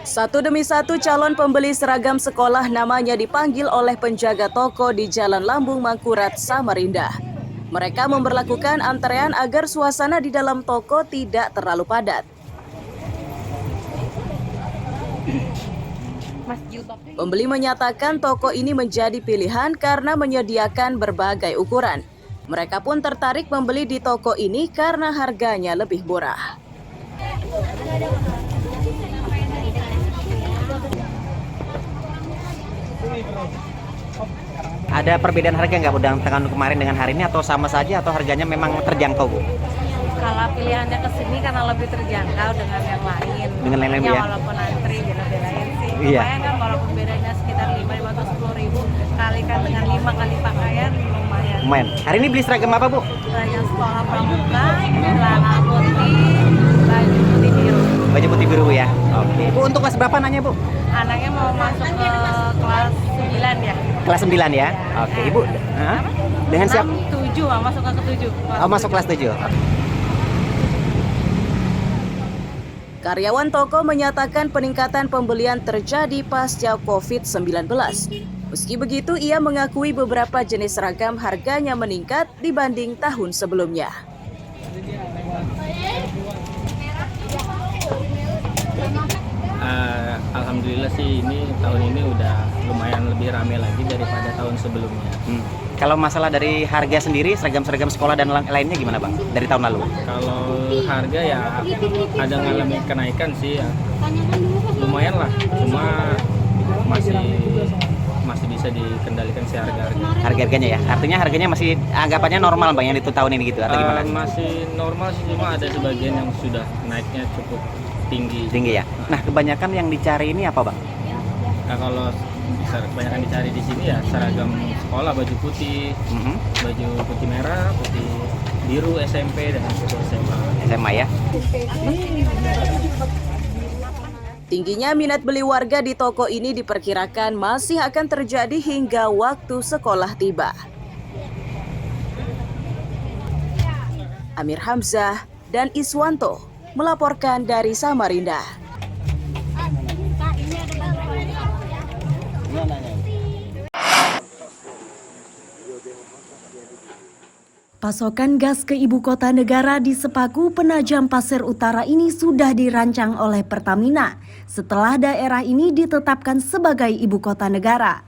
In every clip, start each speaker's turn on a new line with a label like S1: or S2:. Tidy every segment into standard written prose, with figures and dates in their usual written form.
S1: Satu demi satu calon pembeli seragam sekolah namanya dipanggil oleh penjaga toko di Jalan Lambung Mangkurat, Samarinda. Mereka memberlakukan antrean agar suasana di dalam toko tidak terlalu padat. Pembeli menyatakan toko ini menjadi pilihan karena menyediakan berbagai ukuran. Mereka pun tertarik membeli di toko ini karena harganya lebih murah.
S2: Ada perbedaan harga nggak Bu dengan tahun kemarin dengan hari ini atau sama saja atau harganya memang terjangkau Bu?
S3: Kalau pilihannya ke sini karena lebih terjangkau dengan yang lain.
S2: Dengan yang lain ya?
S3: Walaupun antri beda-bedain sih.
S2: Iya.
S3: Lumayan kan walaupun bedanya sekitar 5 atau 10 ribu kalikan dengan 5 kali pakaian lumayan.
S2: Lumayan. Hari ini beli seragam apa Bu?
S3: Seragam sekolah pramuka, celana putih, baju putih biru.
S2: Baju putih biru ya. Oke. Bu untuk kelas berapa nanya Bu?
S3: Anaknya mau masuk ke kelas 9 ya.
S2: Kelas 9 ya? Oke. Ibu dengan siapa?
S3: 7, masuk ke 7.
S2: Oh masuk kelas 7.
S1: Karyawan toko menyatakan peningkatan pembelian terjadi pasca COVID-19. Meski begitu, ia mengakui beberapa jenis seragam harganya meningkat dibanding tahun sebelumnya.
S4: Alhamdulillah sih ini tahun ini udah lumayan lebih ramai lagi daripada tahun sebelumnya.
S2: Kalau masalah dari harga sendiri, seragam-seragam sekolah dan lainnya gimana Bang? Dari tahun lalu?
S4: Kalau harga ya ada ngalami kenaikan sih ya. Lumayan lah, cuma masih bisa dikendalikan sih harga-harga.
S2: Harga-harganya ya? Artinya harganya masih anggapannya normal Bang yang itu tahun ini gitu atau gimana?
S4: Masih normal sih, cuma ada sebagian yang sudah naiknya cukup tinggi.
S2: Tinggi ya? Nah kebanyakan yang dicari ini apa Bang?
S4: Nah kalau kebanyakan dicari di sini ya seragam sekolah, baju putih, baju putih merah, putih biru SMP dan putih SMA.
S2: SMA ya?
S1: Tingginya minat beli warga di toko ini diperkirakan masih akan terjadi hingga waktu sekolah tiba. Amir Hamzah dan Iswanto melaporkan dari Samarinda.
S5: Pasokan gas ke ibu kota negara di Sepaku, Penajam Pasir Utara ini sudah dirancang oleh Pertamina setelah daerah ini ditetapkan sebagai ibu kota negara.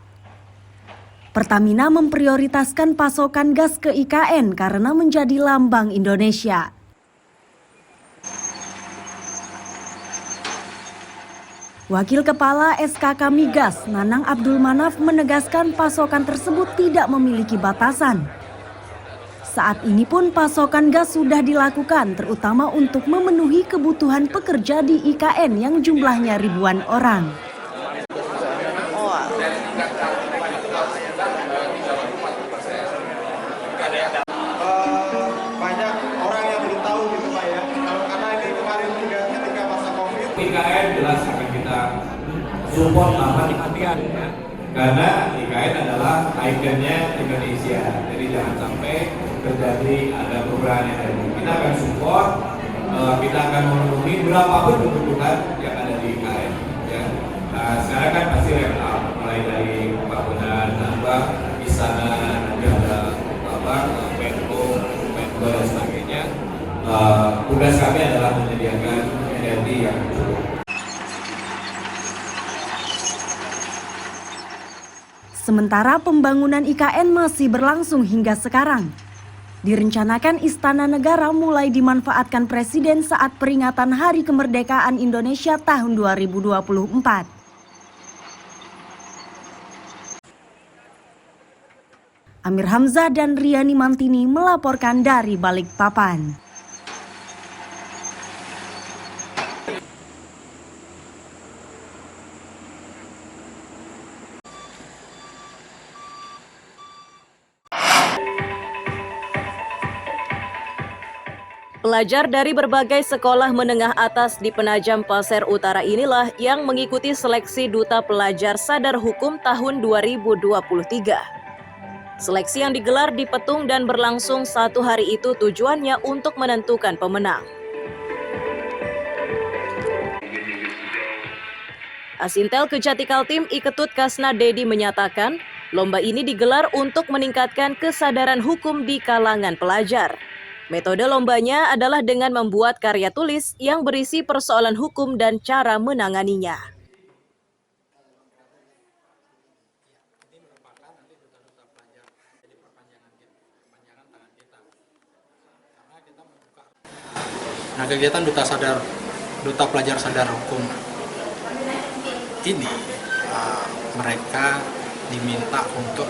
S5: Pertamina memprioritaskan pasokan gas ke IKN karena menjadi lambang Indonesia. Wakil Kepala SKK Migas, Nanang Abdul Manaf menegaskan pasokan tersebut tidak memiliki batasan. Saat ini pun pasokan gas sudah dilakukan terutama untuk memenuhi kebutuhan pekerja di IKN yang jumlahnya ribuan orang.
S6: Banyak orang yang belum tahu gitu Pak ya, karena ini kemarin juga ketika masa COVID.
S7: IKN jelas akan kita support mati-matian ya. Karena IKN adalah ikonnya Indonesia, jadi jangan sampai terjadi ada perubahan yang ada. Kita akan support, kita akan memenuhi berapapun kebutuhan yang ada di IKN. Ya. Sekarang kan pasti rem mulai dari bangunan, istana, nanti ada Menko dan sebagainya. Tugas kami adalah menyediakan energi yang cukup.
S5: Sementara pembangunan IKN masih berlangsung hingga sekarang. Direncanakan Istana Negara mulai dimanfaatkan Presiden saat peringatan Hari Kemerdekaan Indonesia tahun 2024. Amir Hamzah dan Riani Mantini melaporkan dari Balikpapan.
S1: Pelajar dari berbagai sekolah menengah atas di Penajam Pasir Utara inilah yang mengikuti seleksi Duta Pelajar Sadar Hukum tahun 2023. Seleksi yang digelar di Petung dan berlangsung 1 hari itu tujuannya untuk menentukan pemenang. Asintel Kejati Kaltim Iketut Kasna Dedi menyatakan, lomba ini digelar untuk meningkatkan kesadaran hukum di kalangan pelajar. Metode lombanya adalah dengan membuat karya tulis yang berisi persoalan hukum dan cara menanganinya.
S8: Nah, kegiatan Duta Pelajar Sadar Hukum ini mereka diminta untuk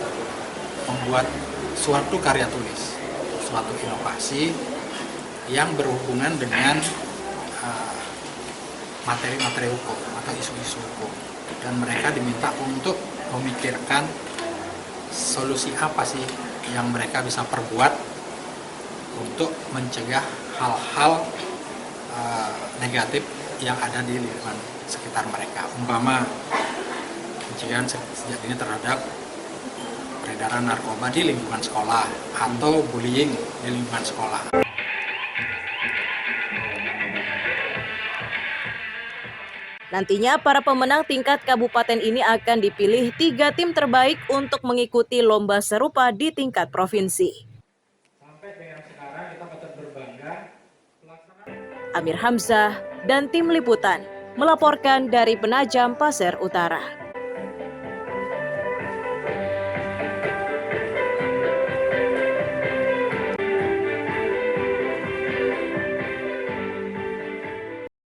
S8: membuat suatu karya tulis, suatu inovasi yang berhubungan dengan materi-materi hukum atau isu-isu hukum. Dan mereka diminta untuk memikirkan solusi apa sih yang mereka bisa perbuat untuk mencegah hal-hal negatif yang ada di lingkungan sekitar mereka, umpama pencegahan sejak dini terhadap peredaran narkoba di lingkungan sekolah atau bullying di lingkungan sekolah.
S1: Nantinya para pemenang tingkat kabupaten ini akan dipilih 3 tim terbaik untuk mengikuti lomba serupa di tingkat provinsi. Amir Hamzah dan tim liputan melaporkan dari Penajam Pasir Utara.